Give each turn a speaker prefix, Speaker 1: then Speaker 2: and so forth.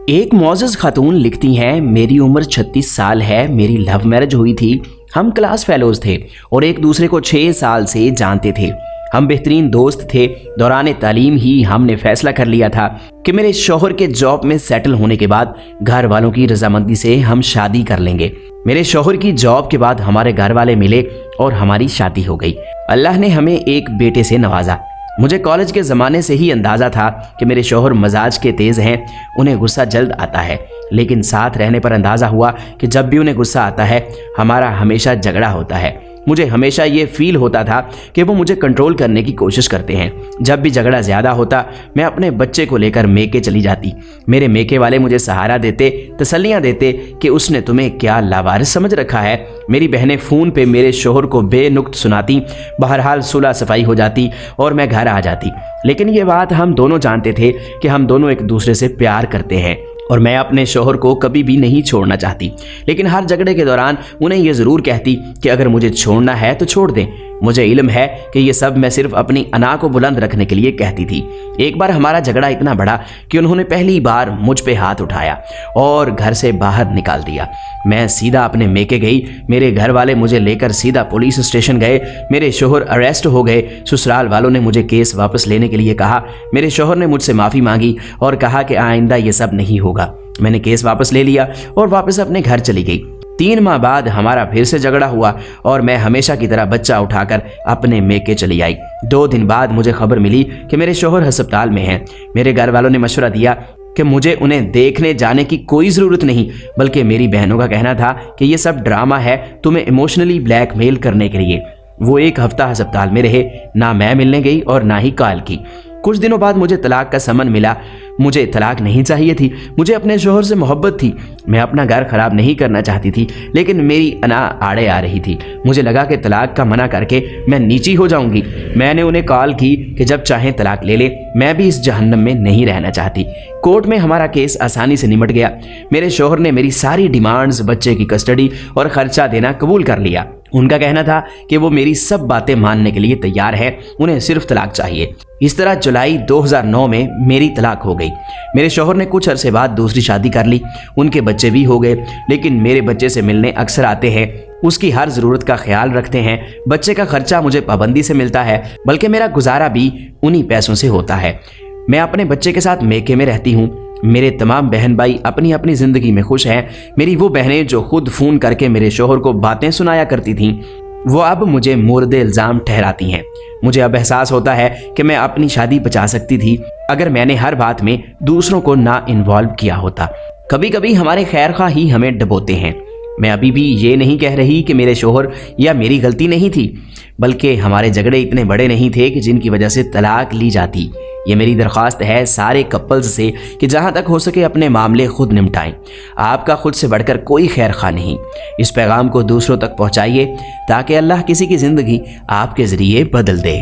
Speaker 1: ایک معزز خاتون لکھتی ہیں، میری عمر 36 سال ہے، میری لو میرج ہوئی تھی، ہم کلاس فیلوز تھے اور ایک دوسرے کو 6 سال سے جانتے تھے، ہم بہترین دوست تھے۔ دوران تعلیم ہی ہم نے فیصلہ کر لیا تھا کہ میرے شوہر کے جاب میں سیٹل ہونے کے بعد گھر والوں کی رضامندی سے ہم شادی کر لیں گے۔ میرے شوہر کی جاب کے بعد ہمارے گھر والے ملے اور ہماری شادی ہو گئی۔ اللہ نے ہمیں ایک بیٹے سے نوازا۔ مجھے کالج کے زمانے سے ہی اندازہ تھا کہ میرے شوہر مزاج کے تیز ہیں، انہیں غصہ جلد آتا ہے، لیکن ساتھ رہنے پر اندازہ ہوا کہ جب بھی انہیں غصہ آتا ہے ہمارا ہمیشہ جھگڑا ہوتا ہے۔ مجھے ہمیشہ یہ فیل ہوتا تھا کہ وہ مجھے کنٹرول کرنے کی کوشش کرتے ہیں۔ جب بھی جھگڑا زیادہ ہوتا میں اپنے بچے کو لے کر میکے چلی جاتی۔ میرے میکے والے مجھے سہارا دیتے، تسلیاں دیتے کہ اس نے تمہیں کیا لاوارث سمجھ رکھا ہے۔ میری بہنیں فون پہ میرے شوہر کو بے نقط سناتی، بہرحال صلح صفائی ہو جاتی اور میں گھر آ جاتی۔ لیکن یہ بات ہم دونوں جانتے تھے کہ ہم دونوں ایک دوسرے سے پیار کرتے ہیں اور میں اپنے شوہر کو کبھی بھی نہیں چھوڑنا چاہتی، لیکن ہر جھگڑے کے دوران انہیں یہ ضرور کہتی کہ اگر مجھے چھوڑنا ہے تو چھوڑ دیں۔ مجھے علم ہے کہ یہ سب میں صرف اپنی انا کو بلند رکھنے کے لیے کہتی تھی۔ ایک بار ہمارا جھگڑا اتنا بڑا کہ انہوں نے پہلی بار مجھ پہ ہاتھ اٹھایا اور گھر سے باہر نکال دیا۔ میں سیدھا اپنے میکے گئی، میرے گھر والے مجھے لے کر سیدھا پولیس اسٹیشن گئے، میرے شوہر اریسٹ ہو گئے۔ سسرال والوں نے مجھے کیس واپس لینے کے لیے کہا، میرے شوہر نے مجھ سے معافی مانگی اور کہا کہ آئندہ یہ سب نہیں ہوگا۔ میں نے کیس واپس لے لیا اور واپس اپنے گھر چلی گئی۔ 3 ماہ بعد ہمارا پھر سے جھگڑا ہوا اور میں ہمیشہ کی طرح بچہ اٹھا کر اپنے میکے چلی آئی۔ 2 دن بعد مجھے خبر ملی کہ میرے شوہر ہسپتال میں ہیں۔ میرے گھر والوں نے مشورہ دیا کہ مجھے انہیں دیکھنے جانے کی کوئی ضرورت نہیں، بلکہ میری بہنوں کا کہنا تھا کہ یہ سب ڈرامہ ہے تمہیں ایموشنلی بلیک میل کرنے کے لیے۔ وہ 1 ہفتہ ہسپتال میں رہے، نہ میں ملنے گئی اور نہ ہی کال کی۔ کچھ دنوں بعد مجھے طلاق کا سمن ملا۔ مجھے طلاق نہیں چاہیے تھی، مجھے اپنے شوہر سے محبت تھی، میں اپنا گھر خراب نہیں کرنا چاہتی تھی، لیکن میری انا آڑے آ رہی تھی۔ مجھے لگا کہ طلاق کا منع کر کے میں نیچی ہو جاؤں گی۔ میں نے انہیں کال کی کہ جب چاہیں طلاق لے لیں، میں بھی اس جہنم میں نہیں رہنا چاہتی۔ کورٹ میں ہمارا کیس آسانی سے نمٹ گیا۔ میرے شوہر نے میری ساری ڈیمانڈز، بچے کی کسٹڈی اور خرچہ دینا قبول کر لیا۔ ان کا کہنا تھا کہ وہ میری سب باتیں ماننے کے لیے تیار ہے، انہیں صرف طلاق چاہیے۔ اس طرح جولائی 2009 میں میری طلاق ہو گئی۔ میرے شوہر نے کچھ عرصے بعد دوسری شادی کر لی، ان کے بچے بھی ہو گئے، لیکن میرے بچے سے ملنے اکثر آتے ہیں، اس کی ہر ضرورت کا خیال رکھتے ہیں۔ بچے کا خرچہ مجھے پابندی سے ملتا ہے، بلکہ میرا گزارا بھی انہی پیسوں سے ہوتا ہے۔ میں اپنے بچے کے ساتھ میکے میں رہتی ہوں۔ میرے تمام بہن بھائی اپنی اپنی زندگی میں خوش ہیں۔ میری وہ بہنیں جو خود فون کر کے میرے شوہر کو باتیں سنایا کرتی تھیں، وہ اب مجھے مورد الزام ٹھہراتی ہیں۔ مجھے اب احساس ہوتا ہے کہ میں اپنی شادی بچا سکتی تھی اگر میں نے ہر بات میں دوسروں کو نہ انوالو کیا ہوتا۔ کبھی کبھی ہمارے خیر خواہ ہی ہمیں ڈبوتے ہیں۔ میں ابھی بھی یہ نہیں کہہ رہی کہ میرے شوہر یا میری غلطی نہیں تھی، بلکہ ہمارے جھگڑے اتنے بڑے نہیں تھے کہ جن کی وجہ سے طلاق لی جاتی۔ یہ میری درخواست ہے سارے کپلز سے کہ جہاں تک ہو سکے اپنے معاملے خود نمٹائیں۔ آپ کا خود سے بڑھ کر کوئی خیر خواہ نہیں۔ اس پیغام کو دوسروں تک پہنچائیے تاکہ اللہ کسی کی زندگی آپ کے ذریعے بدل دے۔